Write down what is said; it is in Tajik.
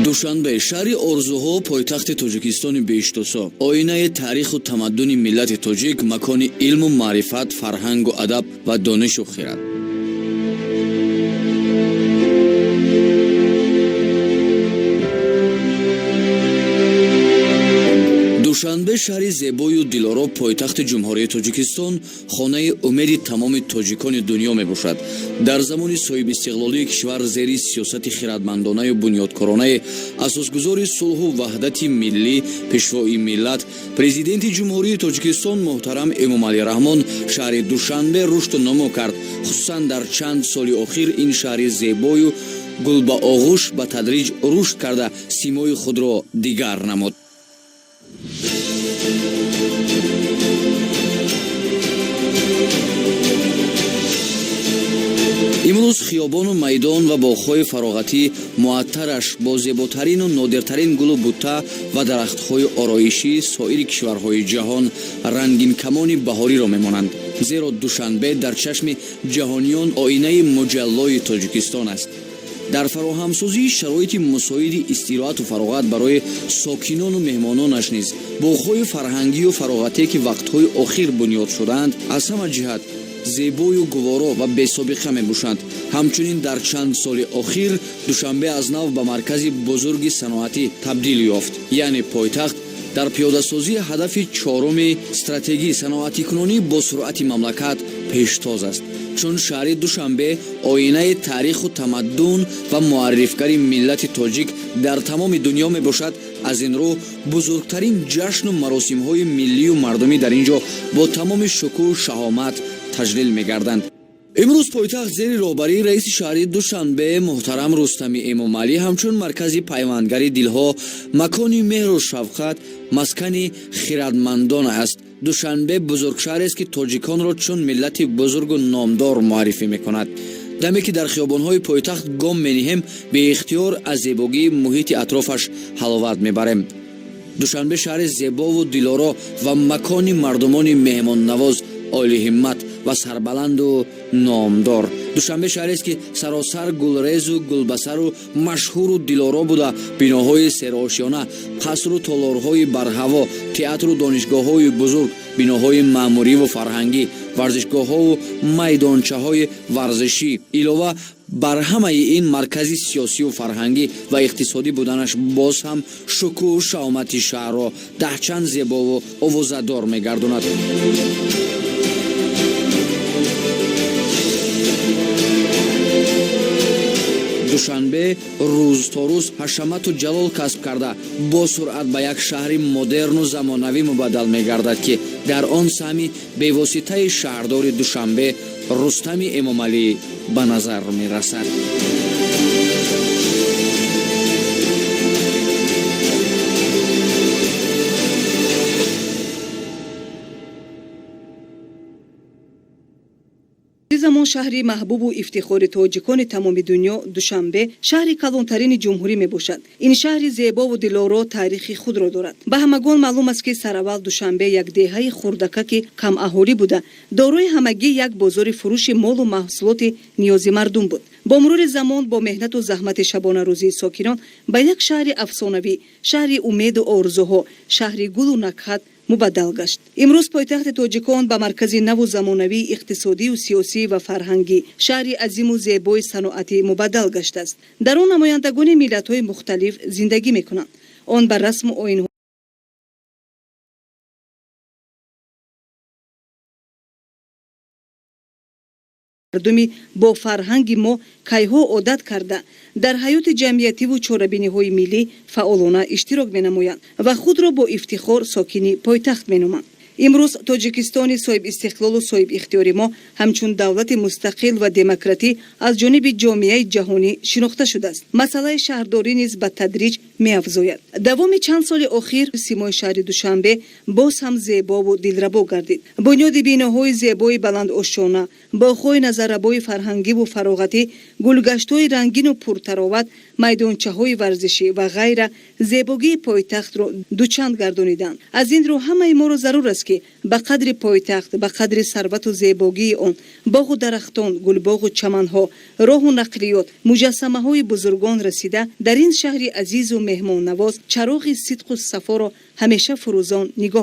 душанбе шаҳри орзуҳо пойтахти тоҷикистони бештусо, оинаи таъриху тамаддуни миллати тоҷик, макони илму маърифат, фарҳангу адаб ва донишу хирад. душанбе шаҳри зебою дилоро, пойтахти ҷумҳурияи Тоҷикистон, хонаи умеди тамоми тоҷикони дунё мебошад. дар замони соҳибистиқлолии кишвар зери сиёсати хиратмандонаю бунёдкоронаи асосгузори сулҳу ваҳдати миллӣ, пешвои миллат, президенти ҷумҳурияи Тоҷикистон муҳтарам Эмомалӣ Раҳмон шаҳри Душанбе рушду намо кард. хусусан дар чанд соли охир ин шаҳри зебою гулбаоғӯш ба тадриҷ рушд карда симои худро дигар намуд. имрӯз хиёбону майдон ва боғҳои фароғатӣ муаттараш бо зеботарину нодиртарин гулу бутта ва дарахтҳои ороишӣ соири кишварҳои ҷаҳон рангинкамони баҳориро мемонанд. зеро Душанбе дар чашми ҷаҳониён оинаи муҷаллои Тоҷикистон аст. дар фароҳамсозии шароити мусоиди истироҳату фароғат барои сокинону меҳмононаш низ боғҳои фарҳангию фароғате ки вақтҳои охир бунёд шудаанд, аз ҳама ҷиҳат зебою гуворо ва бесобиқа мебошанд. ҳамчунин дар чанд соли охир Душанбе аз нав ба маркази бузурги саноатӣ табдил ёфт, яъне пойтахт дар пиёдасозии ҳадафи чоруми стратегии саноатикунонӣ бо суръати мамлакат пештоз аст. чун шаҳри Душанбе оинаи таъриху тамаддун ва муаррифгари миллати тоҷик дар тамоми дунё мебошад, аз ин рӯ бузургтарин ҷашну маросимҳои миллию мардумӣ дар ин ҷо бо тамоми шукӯҳу шаҳомат таҷлил мегарданд. имрӯз пойтахт зери роҳбарии раиси шаҳри Душанбе муҳтарам Рустами Эмомалӣ ҳамчун маркази пайвандгари дилҳо, макони меҳру шафқат, маскани хиратмандон аст. Душанбе бузургшаҳрест ки тоҷиконро чун миллати бузургу номдор муаррифӣ мекунад. даме ки дар хиёбонҳои пойтахт гом мениҳем, беихтиёр аз зебогии муҳити атрофаш ҳаловат мебарем. Душанбе шаҳри зебову дилоро ва макони мардумони меҳмоннавоз, олиҳиммат ва сарбаланду номдор. Душанбе шаҳрест ки саросар гулрезу гулбасару машҳуру дилоро буда, биноҳои серошёна, қасру толорҳои барҳаво, театру донишгоҳҳои бузург, биноҳои маъмуриву фарҳангӣ, варзишгоҳҳову майдончаҳои варзишӣ, илова бар ҳамаи ин маркази сиёсиву фарҳангӣ ва иқтисодӣ буданаш боз ҳам шукӯҳу шаъомати шаҳрро даҳчанд зебову овозадор мегардонад. Душанбе рӯз то рӯз ҳашамату ҷалол касб карда бо суръат ба як шаҳри модерну замонавӣ мубаддал мегардад ки дар он сами бевоситаи шаҳрдори Душанбе Рустами Эмомалӣ ба назар мерасад. замон шаҳри маҳбубу ифтихори тоҷикони тамоми дунё Душанбе шаҳри калонтарини ҷумҳурӣ мебошад. ин шаҳри зебову дилоро таърихи худро дорад. ба ҳамагон маълум аст ки сараввал Душанбе як деҳаи хурдакаки камаҳолӣ буда, дорои ҳамагӣ як бозори фурӯши молу маҳсулоти ниёзи мардум буд. бо мурури замон бо меҳнату заҳмати шабонарӯзии сокинон ба як шаҳри афсонавӣ, шаҳри умеду орзуҳо, шаҳри гулу накҳат мубаддал гашт. имрӯз пойтахти тоҷикон ба маркази наву замонавии иқтисодию сиёсӣ ва фарҳангӣ, шаҳри азиму зебои саноатӣ мубаддал гаштааст. дар он намояндагони миллатҳои мухталиф зиндагӣ мекунанд. он ба расму оинҳо мардуми бо фарҳанги мо кайҳо одат карда дар ҳаёти ҷамъиятиву чорабиниҳои миллӣ фаъолона иштирок менамоянд ва худро бо ифтихор сокини пойтахт меноманд. имрӯз Тоҷикистони соҳибистиқлолу соҳибихтиёри мо ҳамчун давлати мустақил ва демократӣ аз ҷониби ҷомеаи ҷаҳонӣ шинохта шудааст. масъалаи шаҳрдорӣ низ ба тадриҷ меафзояд. давоми чанд соли охир симои шаҳри душанбе боз ҳам зебову дилрабо гардид. бунёди биноҳои зебои баландошона, боғҳои назаррабои фарҳангиву фароғатӣ, гулгаштҳои рангину пуртароват, майдончаҳои варзишӣ ва ғайра зебогии пойтахтро дучанд гардониданд. аз ин рӯ ҳамаи моро зарур аст ки ба қадри пойтахт, ба қадри сарвату зебогии он, боғу дарахтон, гулбоғу чаманҳо, роҳу нақлиёт, муҷассамаҳои бузургон расида дар ин шаҳри азизу меҳмоннавоз чароғи сидқу сафоро ҳамеша фурӯзон нигоҳ